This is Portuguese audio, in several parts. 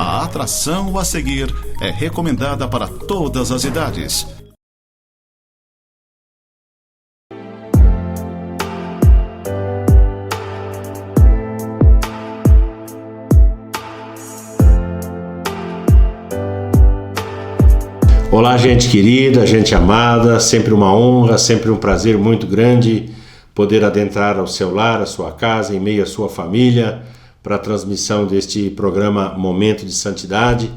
A atração a seguir é recomendada para todas as idades. Olá, gente querida, gente amada, sempre uma honra, sempre um prazer muito grande poder adentrar ao seu lar, à sua casa, em meio à sua família, para a transmissão deste programa Momento de Santidade,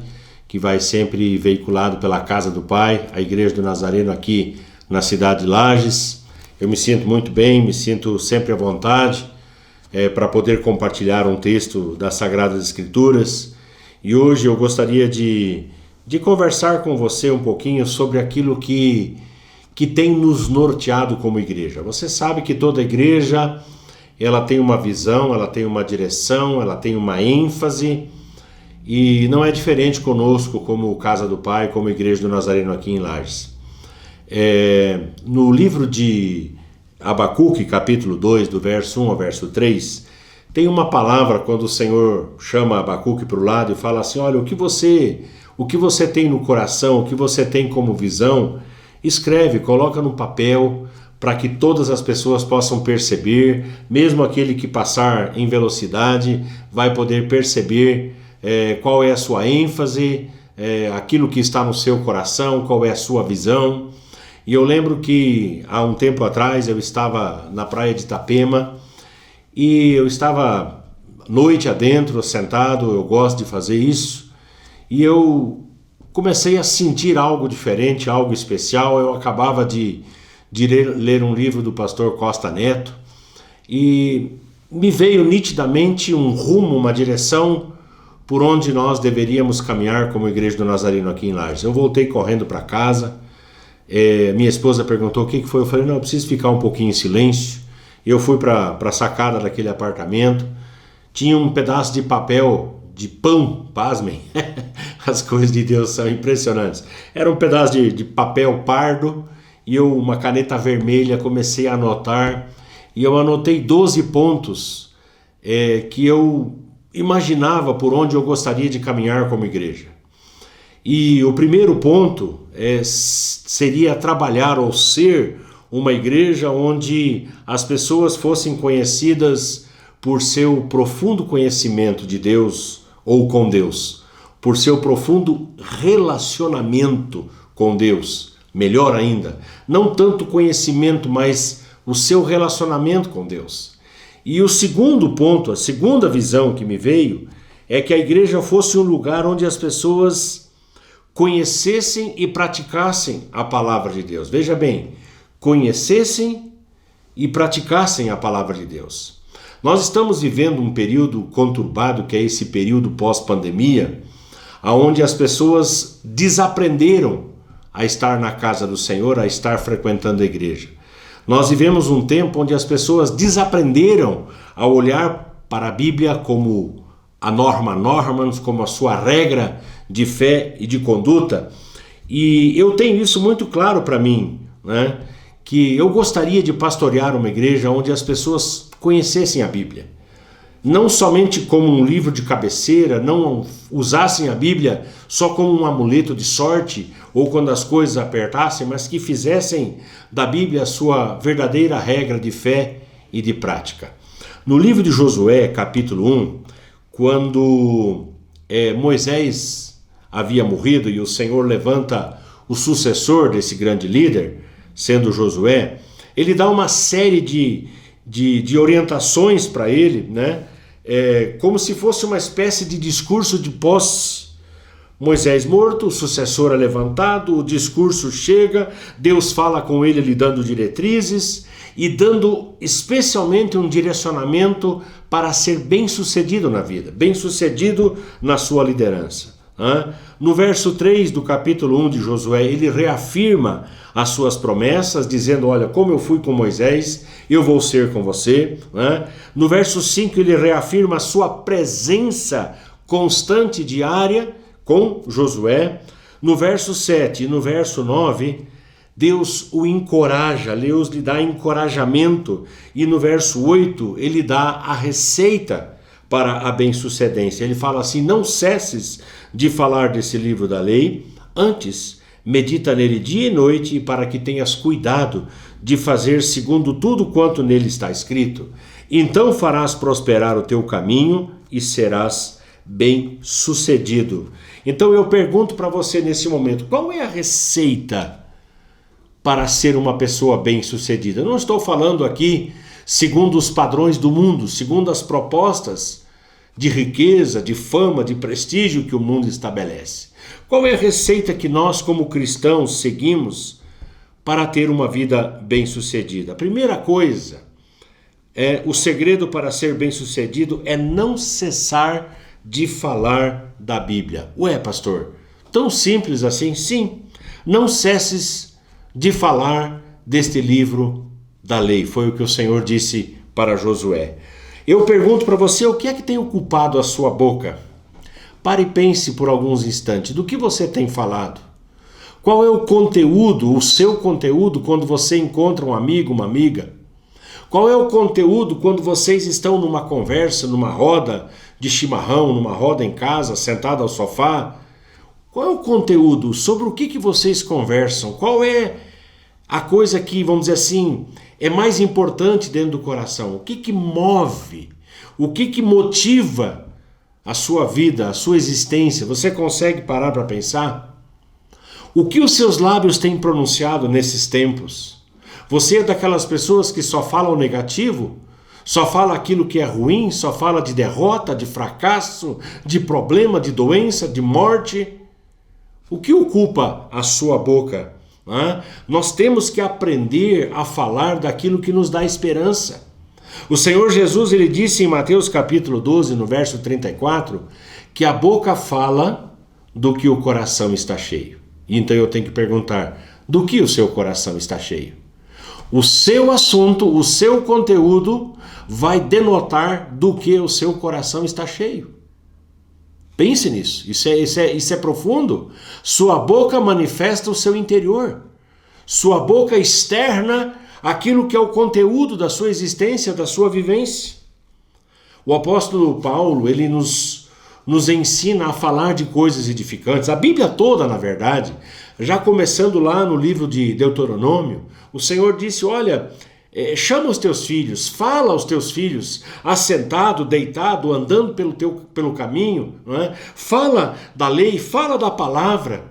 que vai sempre veiculado pela Casa do Pai, a Igreja do Nazareno aqui na cidade de Lages. Eu me sinto muito bem, me sinto sempre à vontade para poder compartilhar um texto das Sagradas Escrituras. E hoje eu gostaria de conversar com você um pouquinho sobre aquilo que tem nos norteado como igreja. Você sabe que toda igreja ela tem uma visão, ela tem uma direção, ela tem uma ênfase, e não é diferente conosco como Casa do Pai, como Igreja do Nazareno aqui em Lages. No livro de Abacuque, capítulo 2, do verso 1 ao verso 3, tem uma palavra quando o Senhor chama Abacuque para o lado e fala assim: olha, o que você tem no coração, o que você tem como visão, escreve, coloca no papel, para que todas as pessoas possam perceber, mesmo aquele que passar em velocidade vai poder perceber qual é a sua ênfase, aquilo que está no seu coração, qual é a sua visão. E eu lembro que há um tempo atrás eu estava na praia de Itapema e eu estava noite adentro, sentado, eu gosto de fazer isso, e eu comecei a sentir algo diferente, algo especial. Eu acabava de ler um livro do pastor Costa Neto e me veio nitidamente um rumo, uma direção por onde nós deveríamos caminhar como Igreja do Nazareno aqui em Lages. Eu voltei correndo para casa, minha esposa perguntou o que foi, eu falei, não, eu preciso ficar um pouquinho em silêncio. Eu fui para a sacada daquele apartamento, tinha um pedaço de papel de pão, pasmem, as coisas de Deus são impressionantes. Era um pedaço de papel pardo e eu, uma caneta vermelha, comecei a anotar, e eu anotei 12 pontos que eu imaginava por onde eu gostaria de caminhar como igreja. E o primeiro ponto seria trabalhar ou ser uma igreja onde as pessoas fossem conhecidas por seu profundo conhecimento de Deus ou com Deus, por seu profundo relacionamento com Deus, melhor ainda, não tanto conhecimento, mas o seu relacionamento com Deus. E o segundo ponto, a segunda visão que me veio, é que a igreja fosse um lugar onde as pessoas conhecessem e praticassem a palavra de Deus. Veja bem, conhecessem e praticassem a palavra de Deus. Nós estamos vivendo um período conturbado, que é esse período pós-pandemia, onde as pessoas desaprenderam a estar na casa do Senhor, a estar frequentando a igreja. Nós vivemos um tempo onde as pessoas desaprenderam a olhar para a Bíblia como a normans, como a sua regra de fé e de conduta. E eu tenho isso muito claro para mim, né? Que eu gostaria de pastorear uma igreja onde as pessoas conhecessem a Bíblia. Não somente como um livro de cabeceira, não usassem a Bíblia só como um amuleto de sorte ou quando as coisas apertassem, mas que fizessem da Bíblia a sua verdadeira regra de fé e de prática. No livro de Josué, capítulo 1, quando Moisés havia morrido e o Senhor levanta o sucessor desse grande líder, sendo Josué, ele dá uma série de orientações para ele, né? Como se fosse uma espécie de discurso de posse. Moisés morto, o sucessor é levantado, o discurso chega, Deus fala com ele, lhe dando diretrizes e dando especialmente um direcionamento para ser bem-sucedido na vida, bem-sucedido na sua liderança. No verso 3 do capítulo 1 de Josué, ele reafirma as suas promessas, dizendo, olha, como eu fui com Moisés, eu vou ser com você. No verso 5 ele reafirma a sua presença constante, diária, com Josué. No verso 7 e no verso 9, Deus o encoraja, Deus lhe dá encorajamento. E no verso 8 ele dá a receita para a bem-sucedência. Ele fala assim: não cesses de falar desse livro da lei, antes medita nele dia e noite, para que tenhas cuidado de fazer segundo tudo quanto nele está escrito. Então farás prosperar o teu caminho e serás bem-sucedido. Então eu pergunto para você nesse momento, qual é a receita para ser uma pessoa bem-sucedida? Eu não estou falando aqui segundo os padrões do mundo, segundo as propostas de riqueza, de fama, de prestígio que o mundo estabelece. Qual é a receita que nós, como cristãos, seguimos para ter uma vida bem-sucedida? A primeira coisa, o segredo para ser bem-sucedido é não cessar de falar da Bíblia. Ué, pastor, tão simples assim? Sim, não cesses de falar deste livro da lei. Foi o que o Senhor disse para Josué. Eu pergunto para você, o que é que tem ocupado a sua boca? Pare e pense por alguns instantes, do que você tem falado? Qual é o conteúdo, o seu conteúdo, quando você encontra um amigo, uma amiga? Qual é o conteúdo quando vocês estão numa conversa, numa roda de chimarrão, numa roda em casa, sentado ao sofá? Qual é o conteúdo? Sobre o que vocês conversam? Qual é a coisa que, vamos dizer assim, é mais importante dentro do coração? O que move? O que motiva a sua vida, a sua existência? Você consegue parar para pensar? O que os seus lábios têm pronunciado nesses tempos? Você é daquelas pessoas que só fala o negativo? Só fala aquilo que é ruim? Só fala de derrota, de fracasso, de problema, de doença, de morte? O que ocupa a sua boca? Nós temos que aprender a falar daquilo que nos dá esperança. O Senhor Jesus, ele disse em Mateus capítulo 12, no verso 34, que a boca fala do que o coração está cheio. Então eu tenho que perguntar, do que o seu coração está cheio? O seu assunto, o seu conteúdo vai denotar do que o seu coração está cheio. Pense nisso, isso é profundo. Sua boca manifesta o seu interior. Sua boca externa aquilo que é o conteúdo da sua existência, da sua vivência. O apóstolo Paulo, ele nos ensina a falar de coisas edificantes. A Bíblia toda, na verdade, já começando lá no livro de Deuteronômio, o Senhor disse, olha, chama os teus filhos, fala aos teus filhos, assentado, deitado, andando pelo caminho, não é? Fala da lei, fala da palavra,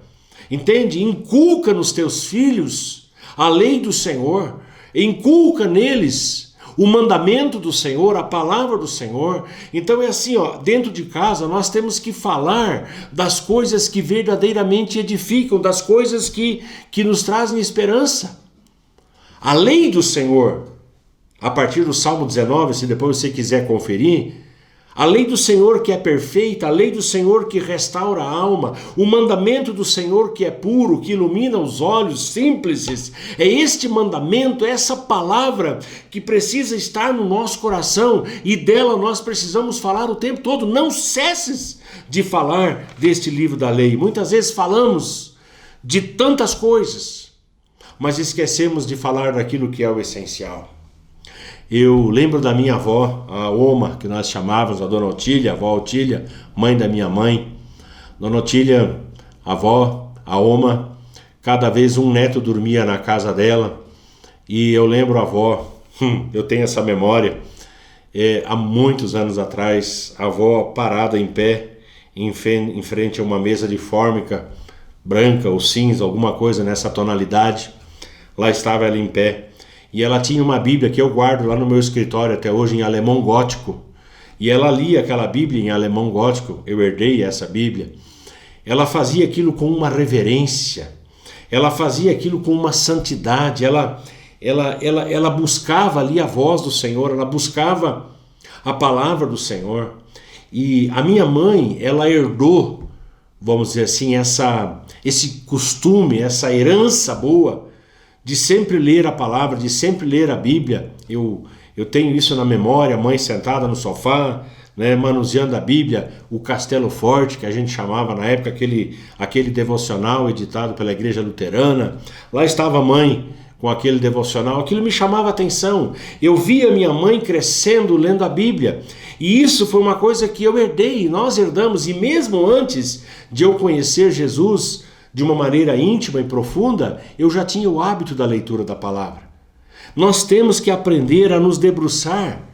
entende? Inculca nos teus filhos a lei do Senhor, inculca neles o mandamento do Senhor, a palavra do Senhor. Então é assim, dentro de casa nós temos que falar das coisas que verdadeiramente edificam, das coisas que nos trazem esperança. A lei do Senhor, a partir do Salmo 19, se depois você quiser conferir, a lei do Senhor que é perfeita, a lei do Senhor que restaura a alma, o mandamento do Senhor que é puro, que ilumina os olhos simples, é este mandamento, essa palavra que precisa estar no nosso coração e dela nós precisamos falar o tempo todo. Não cesses de falar deste livro da lei. Muitas vezes falamos de tantas coisas, mas esquecemos de falar daquilo que é o essencial. Eu lembro da minha avó, a Oma, que nós chamávamos, a Dona Otília, a avó Otília, mãe da minha mãe. Dona Otília, a avó, a Oma, cada vez um neto dormia na casa dela. E eu lembro a avó, eu tenho essa memória, há muitos anos atrás, a avó parada em pé, em frente a uma mesa de fórmica, branca ou cinza, alguma coisa nessa tonalidade. Lá estava ela em pé. E ela tinha uma Bíblia que eu guardo lá no meu escritório até hoje em alemão gótico. E ela lia aquela Bíblia em alemão gótico, eu herdei essa Bíblia. Ela fazia aquilo com uma reverência, ela fazia aquilo com uma santidade, ela buscava ali a voz do Senhor, ela buscava a palavra do Senhor. E a minha mãe, ela herdou, vamos dizer assim, esse costume, essa herança boa, de sempre ler a palavra, de sempre ler a Bíblia. Eu tenho isso na memória, a mãe sentada no sofá, né, manuseando a Bíblia, o Castelo Forte, que a gente chamava na época, aquele devocional editado pela Igreja Luterana. Lá estava a mãe, com aquele devocional, aquilo me chamava a atenção. Eu via minha mãe crescendo lendo a Bíblia. E isso foi uma coisa que eu herdei, nós herdamos. E mesmo antes de eu conhecer Jesus de uma maneira íntima e profunda, eu já tinha o hábito da leitura da palavra. Nós temos que aprender a nos debruçar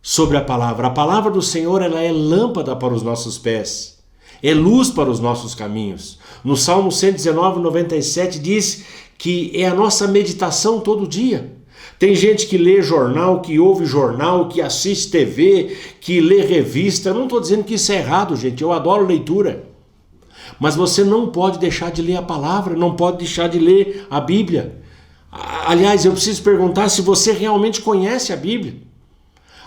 sobre a palavra. A palavra do Senhor, ela é lâmpada para os nossos pés, é luz para os nossos caminhos. No Salmo 119, 97 diz que é a nossa meditação todo dia. Tem gente que lê jornal, que ouve jornal, que assiste TV, que lê revista. Eu não estou dizendo que isso é errado, gente. Eu adoro leitura. Mas você não pode deixar de ler a palavra, não pode deixar de ler a Bíblia. Aliás, eu preciso perguntar se você realmente conhece a Bíblia.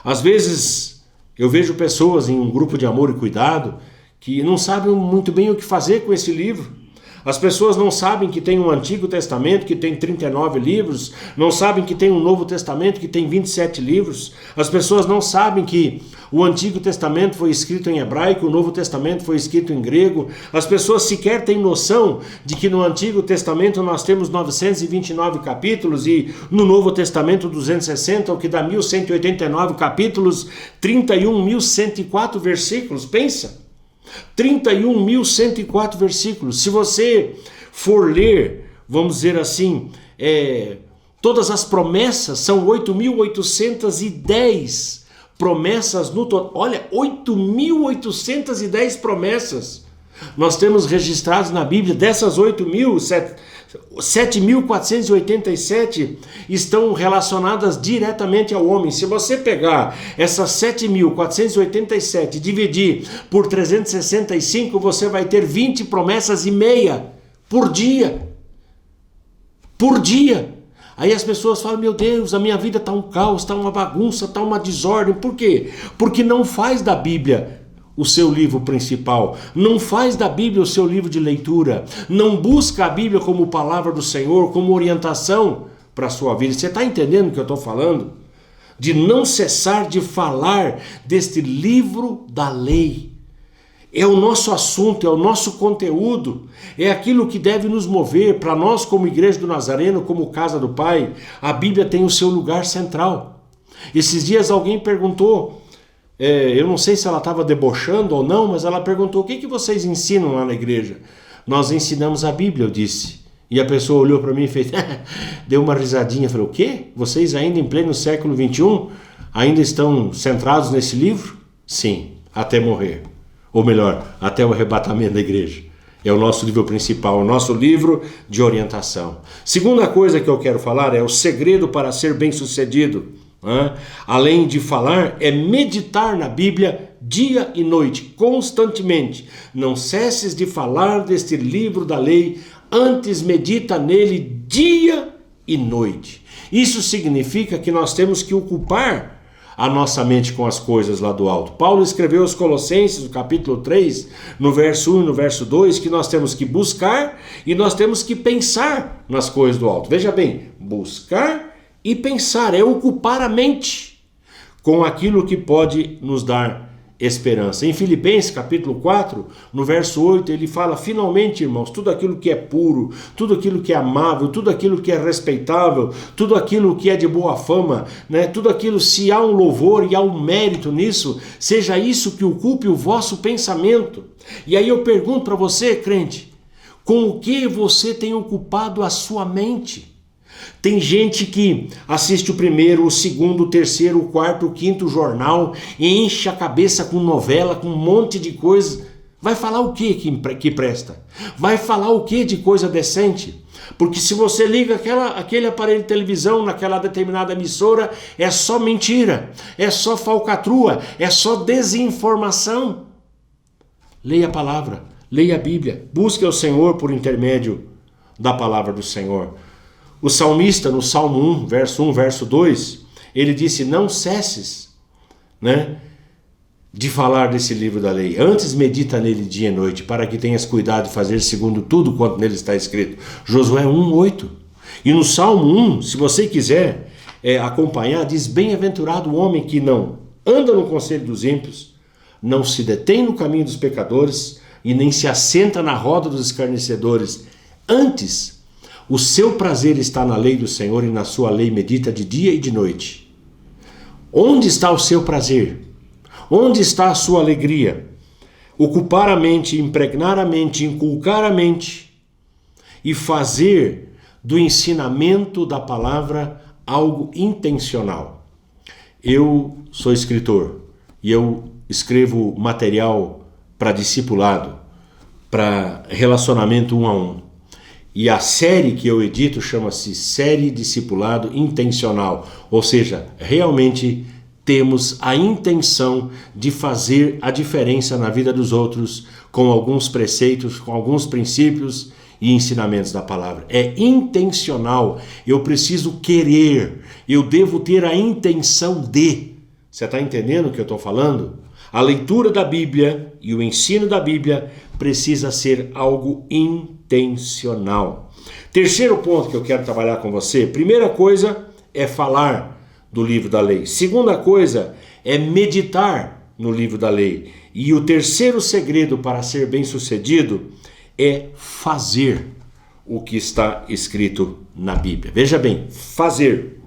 Às vezes eu vejo pessoas em um grupo de amor e cuidado que não sabem muito bem o que fazer com esse livro. As pessoas não sabem que tem um Antigo Testamento que tem 39 livros, não sabem que tem um Novo Testamento que tem 27 livros. As pessoas não sabem que o Antigo Testamento foi escrito em hebraico, o Novo Testamento foi escrito em grego. As pessoas sequer têm noção de que no Antigo Testamento nós temos 929 capítulos e no Novo Testamento 260, o que dá 1189 capítulos, 31.104 versículos. Pensa! 31.104 versículos. Se você for ler, vamos dizer assim, todas as promessas, são 8.810 promessas no total. Olha, 8.810 promessas nós temos registradas na Bíblia. Dessas 7.487 estão relacionadas diretamente ao homem. Se você pegar essas 7.487 e dividir por 365, você vai ter 20 promessas e meia por dia. Por dia. Aí as pessoas falam, meu Deus, a minha vida está um caos, está uma bagunça, está uma desordem. Por quê? Porque não faz da Bíblia o seu livro principal, não faz da Bíblia o seu livro de leitura, não busca a Bíblia como palavra do Senhor, como orientação para a sua vida. Você está entendendo o que eu estou falando? De não cessar de falar deste livro da lei. É o nosso assunto, é o nosso conteúdo, é aquilo que deve nos mover. Para nós, como Igreja do Nazareno, como Casa do Pai, a Bíblia tem o seu lugar central. Esses dias alguém perguntou, eu não sei se ela estava debochando ou não, mas ela perguntou, o que vocês ensinam lá na igreja? Nós ensinamos a Bíblia, eu disse. E a pessoa olhou para mim e fez, deu uma risadinha, falou, o quê? Vocês ainda em pleno século XXI, ainda estão centrados nesse livro? Sim, até morrer. Ou melhor, até o arrebatamento da igreja. É o nosso livro principal, o nosso livro de orientação. Segunda coisa que eu quero falar é o segredo para ser bem-sucedido. Além de falar, é meditar na Bíblia dia e noite, constantemente. Não cesses de falar deste livro da lei, antes medita nele dia e noite. Isso significa que nós temos que ocupar a nossa mente com as coisas lá do alto. Paulo escreveu aos Colossenses, no capítulo 3, no verso 1 e no verso 2, que nós temos que buscar e nós temos que pensar nas coisas do alto. Veja bem, buscar e pensar, é ocupar a mente com aquilo que pode nos dar esperança. Em Filipenses capítulo 4, no verso 8, ele fala, finalmente, irmãos, tudo aquilo que é puro, tudo aquilo que é amável, tudo aquilo que é respeitável, tudo aquilo que é de boa fama, tudo aquilo, se há um louvor e há um mérito nisso, seja isso que ocupe o vosso pensamento. E aí eu pergunto para você, crente, com o que você tem ocupado a sua mente? Tem gente que assiste o primeiro, o segundo, o terceiro, o quarto, o quinto jornal, enche a cabeça com novela, com um monte de coisa. Vai falar o que presta? Vai falar o que de coisa decente? Porque se você liga aquele aparelho de televisão naquela determinada emissora, é só mentira, é só falcatrua, é só desinformação. Leia a palavra, leia a Bíblia, busque o Senhor por intermédio da palavra do Senhor. O salmista, no Salmo 1, verso 2, ele disse, não cesses, de falar desse livro da lei. Antes medita nele dia e noite, para que tenhas cuidado de fazer segundo tudo quanto nele está escrito. Josué 1:8. E no Salmo 1, se você quiser acompanhar, diz, bem-aventurado o homem que não anda no conselho dos ímpios, não se detém no caminho dos pecadores e nem se assenta na roda dos escarnecedores. Antes, O seu prazer está na lei do Senhor e na sua lei medita de dia e de noite. Onde está o seu prazer? Onde está a sua alegria? Ocupar a mente, impregnar a mente, inculcar a mente e fazer do ensinamento da palavra algo intencional. Eu sou escritor e eu escrevo material para discipulado, para relacionamento 1 a 1. E a série que eu edito chama-se Série Discipulado Intencional, ou seja, realmente temos a intenção de fazer a diferença na vida dos outros com alguns preceitos, com alguns princípios e ensinamentos da palavra. É intencional, eu preciso querer, eu devo ter a intenção de. Você está entendendo o que eu estou falando? A leitura da Bíblia e o ensino da Bíblia precisa ser algo intencional. Terceiro ponto que eu quero trabalhar com você. Primeira coisa é falar do livro da lei. Segunda coisa é meditar no livro da lei. E o terceiro segredo para ser bem-sucedido é fazer o que está escrito na Bíblia. Veja bem, fazer.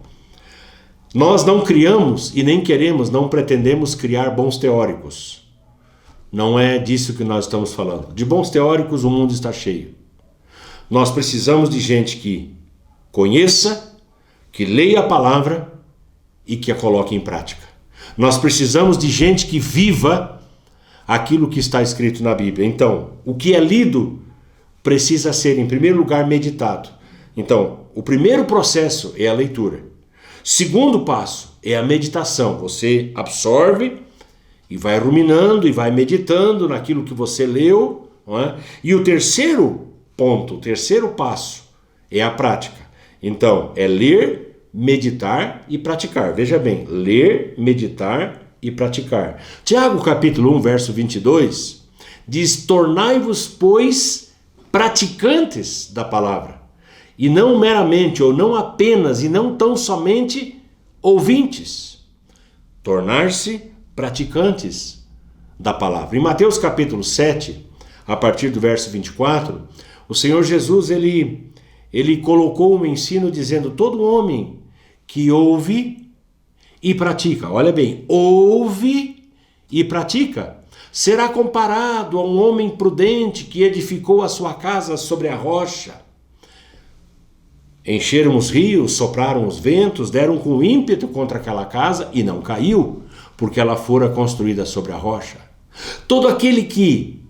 Nós não criamos e nem queremos, não pretendemos criar bons teóricos. Não é disso que nós estamos falando. De bons teóricos o mundo está cheio. Nós precisamos de gente que conheça, que leia a palavra e que a coloque em prática. Nós precisamos de gente que viva aquilo que está escrito na Bíblia. Então, o que é lido precisa ser, em primeiro lugar, meditado. Então, o primeiro processo é a leitura. Segundo passo é a meditação. Você absorve e vai ruminando e vai meditando naquilo que você leu, não é? E o terceiro ponto, o terceiro passo é a prática. Então, é ler, meditar e praticar. Veja bem, ler, meditar e praticar. Tiago capítulo 1, verso 22, diz: tornai-vos, pois, praticantes da palavra, e não meramente, ou não apenas, e não tão somente ouvintes. Tornar-se praticantes da palavra. Em Mateus capítulo 7, a partir do verso 24, o Senhor Jesus, ele colocou um ensino dizendo: todo homem que ouve e pratica, olha bem, ouve e pratica, será comparado a um homem prudente que edificou a sua casa sobre a rocha. Encheram os rios, sopraram os ventos, deram com ímpeto contra aquela casa e não caiu, porque ela fora construída sobre a rocha. Todo aquele que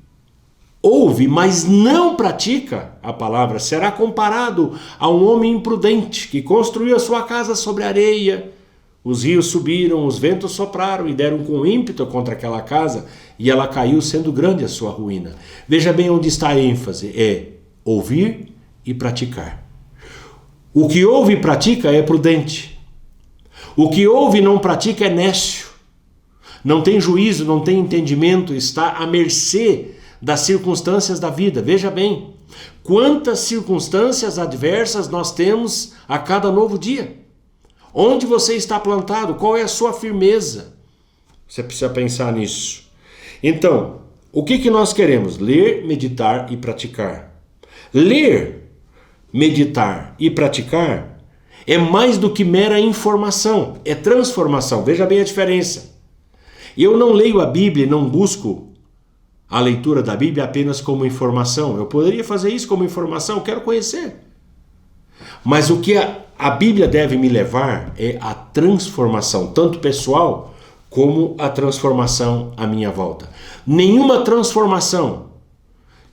ouve, mas não pratica a palavra, será comparado a um homem imprudente que construiu a sua casa sobre a areia. Os rios subiram, os ventos sopraram e deram com ímpeto contra aquela casa, e ela caiu, sendo grande a sua ruína. Veja bem onde está a ênfase: é ouvir e praticar. O que ouve e pratica é prudente. O que ouve e não pratica é nécio. Não tem juízo, não tem entendimento, está à mercê das circunstâncias da vida. Veja bem, quantas circunstâncias adversas nós temos a cada novo dia. Onde você está plantado? Qual é a sua firmeza? Você precisa pensar nisso. Então, o que nós queremos? Ler, meditar e praticar. Ler, meditar e praticar é mais do que mera informação, é transformação. Veja bem a diferença. Eu não leio a Bíblia e não busco a leitura da Bíblia apenas como informação. Eu poderia fazer isso como informação, eu quero conhecer. Mas o que a Bíblia deve me levar é a transformação, tanto pessoal como a transformação à minha volta. Nenhuma transformação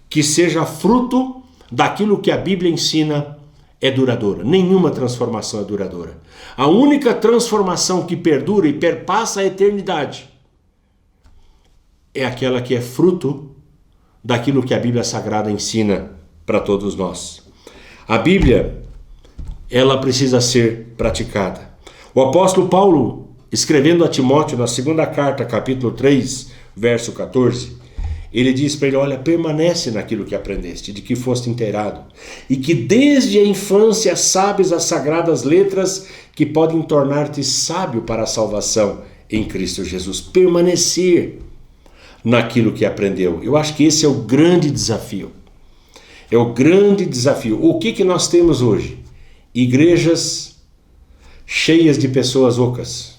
que seja fruto daquilo que a Bíblia ensina é duradoura. Nenhuma transformação é duradoura. A única transformação que perdura e perpassa a eternidade é aquela que é fruto daquilo que a Bíblia Sagrada ensina para todos nós. A Bíblia, ela precisa ser praticada. O apóstolo Paulo, escrevendo a Timóteo na segunda carta, capítulo 3, verso 14, ele diz para ele: olha, permanece naquilo que aprendeste, de que foste inteirado, e que desde a infância sabes as sagradas letras que podem tornar-te sábio para a salvação em Cristo Jesus. Permanecer naquilo que aprendeu. Eu acho que esse é o grande desafio. É o grande desafio. O que nós temos hoje? Igrejas cheias de pessoas ocas.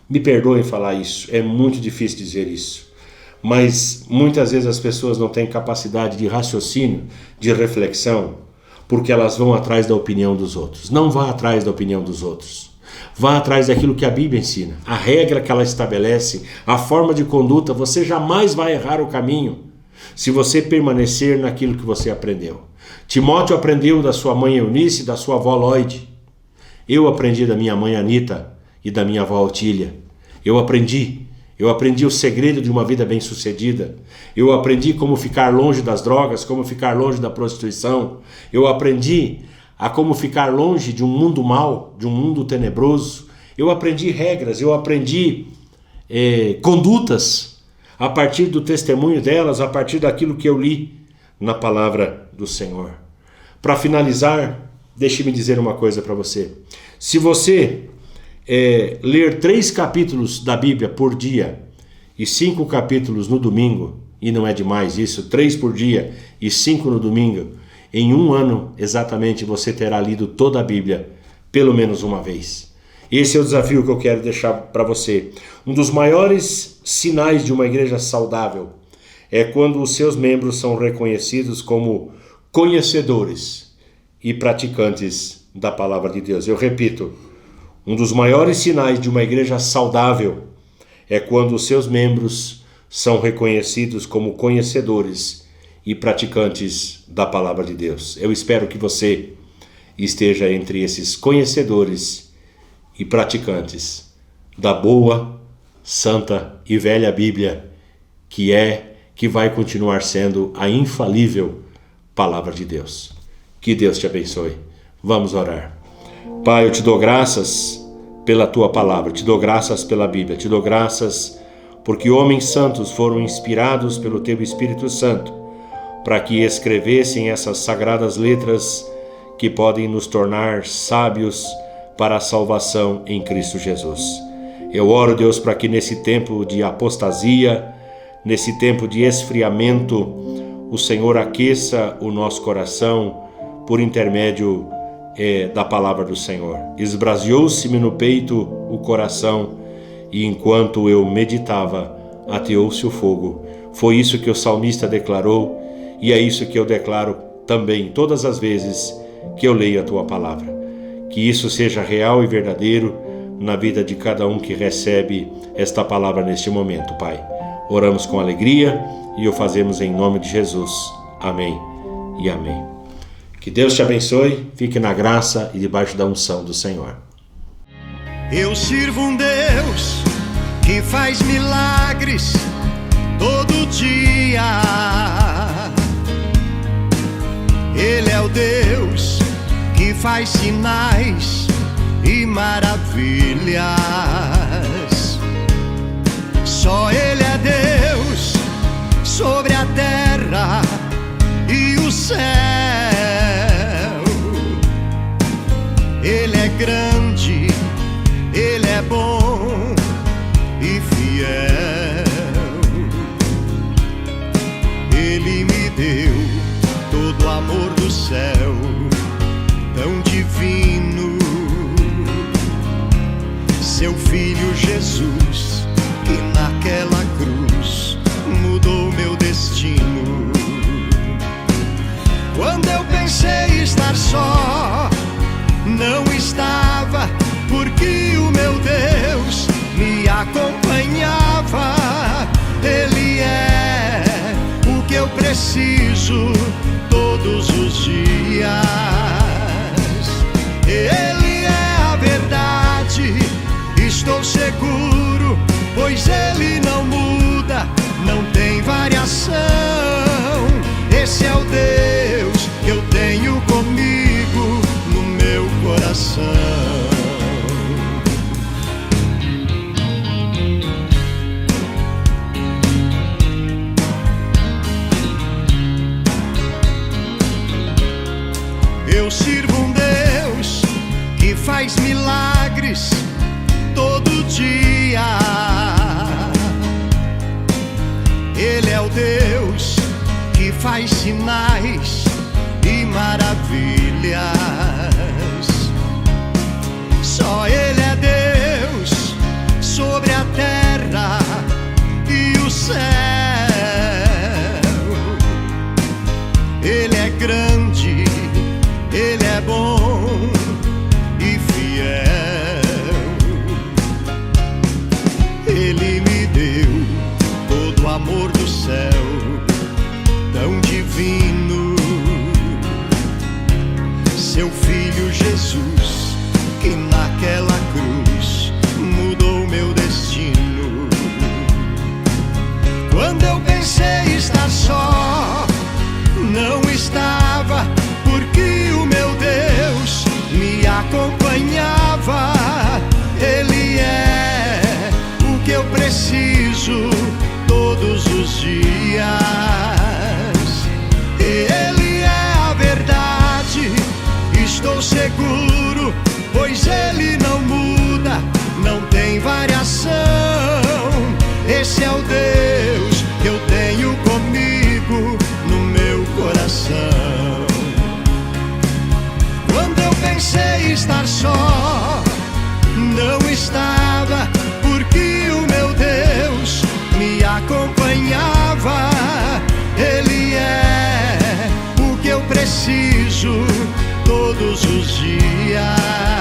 Me perdoem falar isso, é muito difícil dizer isso. Mas muitas vezes as pessoas não têm capacidade de raciocínio, de reflexão, porque elas vão atrás da opinião dos outros. Não vá atrás da opinião dos outros. Vá atrás daquilo que a Bíblia ensina. A regra que ela estabelece, a forma de conduta, você jamais vai errar o caminho se você permanecer naquilo que você aprendeu. Timóteo aprendeu da sua mãe Eunice e da sua avó Lloyd. Eu aprendi da minha mãe Anita e da minha avó Otília. Eu aprendi o segredo de uma vida bem-sucedida. Eu aprendi como ficar longe das drogas, como ficar longe da prostituição. Eu aprendi a como ficar longe de um mundo mau, de um mundo tenebroso. Eu aprendi regras, eu aprendi condutas a partir do testemunho delas, a partir daquilo que eu li na palavra do Senhor. Para finalizar, deixe-me dizer uma coisa para você. Se você ler 3 capítulos da Bíblia por dia e 5 capítulos no domingo, e não é demais isso, 3 por dia e 5 no domingo, em 1 ano exatamente você terá lido toda a Bíblia pelo menos uma vez. Esse é o desafio que eu quero deixar para você. Um dos maiores sinais de uma igreja saudável é quando os seus membros são reconhecidos como conhecedores e praticantes da palavra de Deus. Eu repito, um dos maiores sinais de uma igreja saudável é quando os seus membros são reconhecidos como conhecedores e praticantes da palavra de Deus. Eu espero que você esteja entre esses conhecedores e praticantes da boa, santa e velha Bíblia, que vai continuar sendo a infalível palavra de Deus. Que Deus te abençoe. Vamos orar. Pai, eu te dou graças pela tua palavra, te dou graças pela Bíblia, te dou graças porque homens santos foram inspirados pelo teu Espírito Santo para que escrevessem essas sagradas letras que podem nos tornar sábios para a salvação em Cristo Jesus. Eu oro, Deus, para que nesse tempo de apostasia, nesse tempo de esfriamento, o Senhor aqueça o nosso coração por intermédio da palavra do Senhor. Esbraseou-se-me no peito o coração e enquanto eu meditava, ateou-se o fogo. Foi isso que o salmista declarou e é isso que eu declaro também todas as vezes que eu leio a tua palavra. Que isso seja real e verdadeiro na vida de cada um que recebe esta palavra neste momento, Pai. Oramos com alegria e o fazemos em nome de Jesus. Amém e amém. Que Deus te abençoe, fique na graça e debaixo da unção do Senhor. Eu sirvo um Deus que faz milagres todo dia. Ele é o Deus que faz sinais e maravilhas. Só Ele é Deus sobre a terra e o céu. Ele é grande, Ele é bom e fiel. Ele me deu todo o amor do céu, tão divino. Seu Filho Jesus, que naquela cruz mudou meu destino. Quando eu pensei estar só, não estava, porque o meu Deus me acompanhava. Ele é o que eu preciso todos os dias. Ele é a verdade, estou seguro, pois Ele não muda, não tem variação. Esse é o Deus que eu tenho comigo no meu coração. Eu sirvo um Deus que faz milagres todo dia. Ele é o Deus que faz sinais e maravilhas. Só Ele é Deus sobre a terra e o céu. Ele é grande, Ele é bom e fiel. Ele me deu todo o amor do céu, tão divino. Seu Filho Jesus, que naquela cruz mudou meu destino. Quando eu pensei estar só, não estava, porque o meu Deus me acompanhava. Ele é o que eu preciso todos os dias. Ele é a verdade, estou seguro, pois Ele não muda, não tem variação. Esse é o Deus que eu tenho comigo no meu coração. Quando eu pensei estar só, não estava, porque o meu Deus me acompanhava. Ele é o que eu preciso todos os dias.